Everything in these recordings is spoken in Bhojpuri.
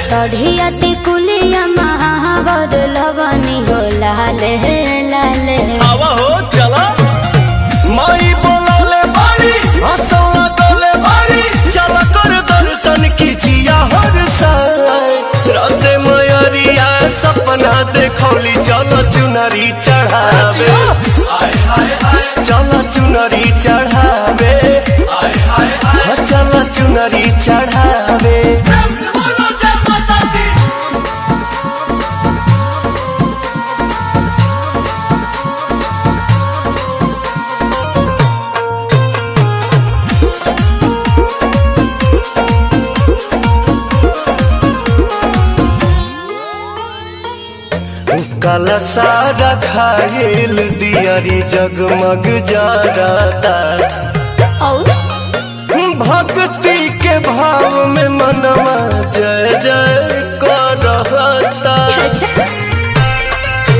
सढ़िया टिकुलिया महावर लवनी हो लाले लाले आवा हो चला माई बोलले बारी हंसला तोले बारी चला कर दर्शन कीजिया हर साय रात मयरिया सपना देखौली चलो चुनरी चढ़ावे चलो चुनरी चढ़ावे चलो चुनरी चढ़ावे काला सारा खायल दियारी जगमग जाता और भक्ति के भाव में मनवा जय जय करता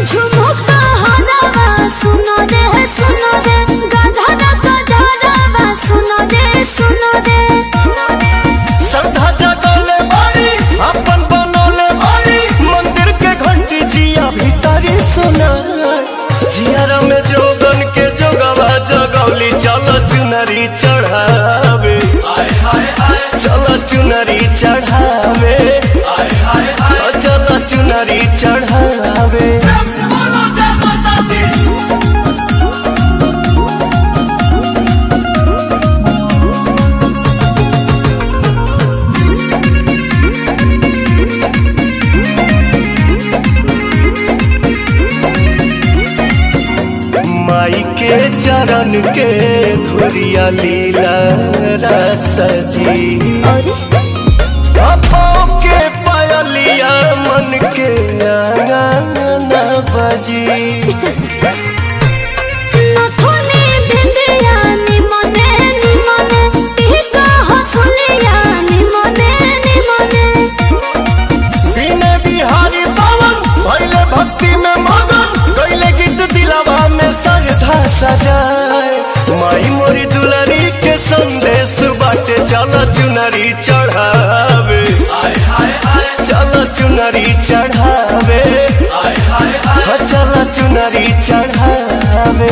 झुमुका हलावा सुनो रे गधरा गधरावा सुनो रे श्रद्धा जगले बारी अपन बनोले बारी मंदिर के घंटी जिया भीतरी सुना जियारा में जोगन के जोगवा जगौली चलो चुनरी चढ़ावे चलो चुनरी चढ़ावे चलो चुनरी चढ़ावे माई के चरण के धुरिया लीला सजी अपो के पायलिया मन के आंगन बजी नथुनी बिंदिया निमने टीका हसुलिया निमने बिने बिहारी पावन भइले भक्ति में मगन गइले गीत दिलवा में श्रद्धा सजाए माई मोरी दुलारी के संदेश बाटे चलो चुनरी चढ़ावे चलो चुनरी चढ़ावे चलो चुनरी चढ़ावे।